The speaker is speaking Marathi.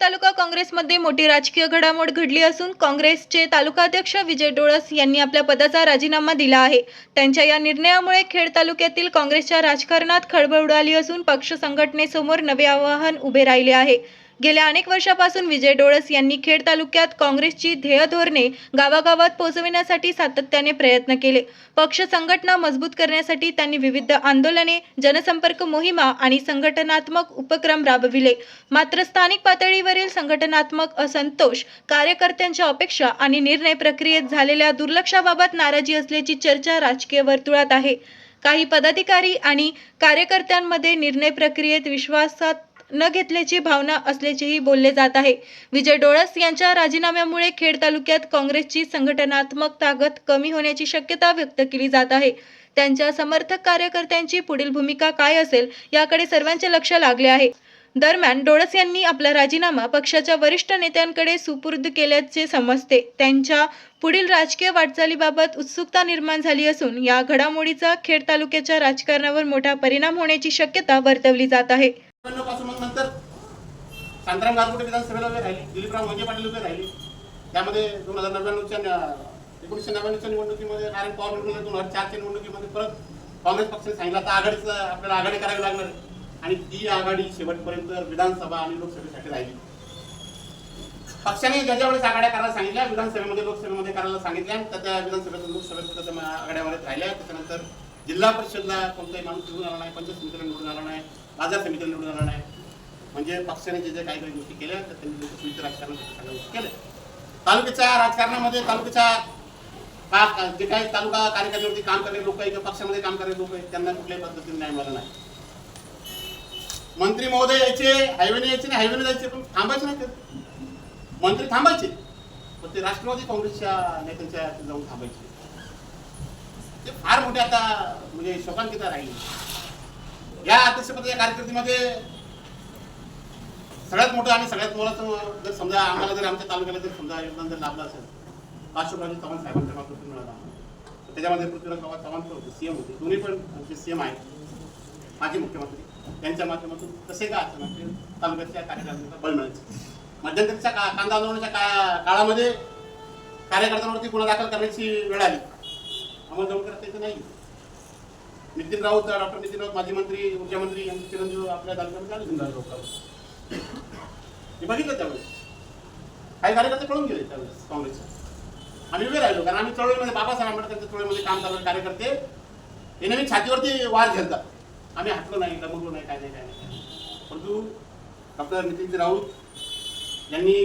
तालुका काँग्रेसमध्ये मोठी राजकीय घडामोड घडली असून काँग्रेसचे तालुकाध्यक्ष विजय डोळस यांनी आपल्या पदाचा राजीनामा दिला आहे। त्यांच्या या निर्णयामुळे खेड तालुक्यातील काँग्रेसच्या राजकारणात खळबळ उडाली असून पक्ष संघटनेसमोर नवे आव्हान उभे राहिले आहे। गेल्या अनेक वर्षापासून विजय डोळस यांनी खेड तालुक्यात काँग्रेसची ध्येय धोरणे गावागावात पोहोचविण्यासाठी सातत्याने प्रयत्न केले। पक्ष संघटना मजबूत करण्यासाठी त्यांनी विविध आंदोलने, जनसंपर्क मोहिमा आणि संघटनात्मक उपक्रम राबविले। मात्र स्थानिक पातळीवरील संघटनात्मक असंतोष, कार्यकर्त्यांच्या अपेक्षा आणि निर्णय प्रक्रियेत झालेल्या दुर्लक्षाबाबत नाराजी असल्याची चर्चा राजकीय वर्तुळात आहे। काही पदाधिकारी आणि कार्यकर्त्यांमध्ये निर्णय प्रक्रियेत विश्वासात न घेतल्याची भावना असल्याचेही बोलले जात आहे। विजय डोळस यांच्या राजीनाम्यामुळे खेड तालुक्यात काँग्रेसची संघटनात्मक ताकद कमी होण्याची शक्यता व्यक्त केली जात आहे। त्यांच्या समर्थक कार्यकर्त्यांची पुढील भूमिका काय असेल याकडे सर्वांचे लक्ष लागले आहे। दरम्यान डोळस यांनी आपला राजीनामा पक्षाच्या वरिष्ठ नेत्यांकडे सुपूर्द केल्याचे समजते। त्यांच्या पुढील राजकीय वाटचालीबाबत उत्सुकता निर्माण झाली असून या घडामोडीचा खेड तालुक्याच्या राजकारणावर मोठा परिणाम होण्याची शक्यता वर्तवली जात आहे। नंतर शांताराम गारगुटे विधानसभेला उभे राहिले, दिलीपराव मोहिते पाटील उभे राहिले। त्यामध्ये 1999च्या निवडणुकीमध्ये नारायण पवार निवडून 2004च्या निवडणुकीमध्ये परत काँग्रेस पक्षाने सांगितलं आता आपल्याला आघाडी करावी लागणार आणि ती आघाडी शेवटपर्यंत विधानसभा आणि लोकसभेसाठी राहिली। पक्षाने ज्या वेळेस आघाड्या करायला सांगितल्या, विधानसभेमध्ये लोकसभेमध्ये करायला सांगितल्या, तर त्या विधानसभेत लोकसभेत आघाड्यावर राहिल्या। त्याच्यानंतर जिल्हा परिषदला कोणताही माणूस निवडून आला नाही, पंचायत समितीला निवडून आला नाही, बाजार समितीला निवडून आला नाही। म्हणजे पक्षाने जे काही काही गोष्टी केल्या तर त्यांनी लोकसभेच्या राजकारणात सगळ्या गोष्टी केल्या। तालुक्याच्या राजकारणामध्ये तालुक्याच्या जे काही तालुका कार्यकर्त्यांवरती काम करणारे लोक आहेत किंवा पक्षामध्ये काम करणारे लोक आहेत त्यांना कुठल्याही पद्धतीने न्याय मिळाला नाही। मंत्री महोदय यायचे, हायवेने यायचे नाही, हायवेने जायचे पण थांबायचे नाही। मंत्री थांबायचे पण ते राष्ट्रवादी काँग्रेसच्या नेत्यांच्या जाऊन थांबायचे। ते फार मोठे आता म्हणजे शोकांतिका राहिली। या अध्यक्षपदाच्या कारकिर्दीमध्ये सगळ्यात मोठं आणि सगळ्यात मोलाचं जर समजा आम्हाला जर आमच्या तालुक्याला जर समजा योगदान जर लाभलं असेल अशोकराव चव्हाण साहेबांच्या माध्यमातून मिळाला। त्याच्यामध्ये पृथ्वीराज चव्हाण पण होते, सीएम होते, दोन्ही पण सीएम आहेत, माजी मुख्यमंत्री, त्यांच्या माध्यमातून कसे का अचानक तालुक्याच्या कार्यकर्त्यांना बळ मिळायचं। मध्यंतरीच्या कांदा आंदोलनाच्या काळामध्ये कार्यकर्त्यांवरती गुन्हा दाखल करण्याची वेळ आली, अंमलबजावणी करायचं नाही। नितीन राऊत, डॉक्टर नितीन राऊत माजी मंत्री, ऊर्जामंत्री यांचे चिरंजीव आपल्या तालुक्यामध्ये आले लोकांना हे बघितलं। त्यावेळेस काही कार्यकर्ते पळून गेले त्यावेळेस काँग्रेसचे। आम्ही उभे राहिलो कारण आम्ही चळवळीमध्ये बाबासाहेब आंबेडकरच्या चळवळीमध्ये काम करणारे कार्यकर्ते हे नेहमी छातीवरती वार घेतात। आम्ही हटलो नाही, दमवलो नाही, काय नाही। परंतु डॉक्टर नितीन राऊत यांनी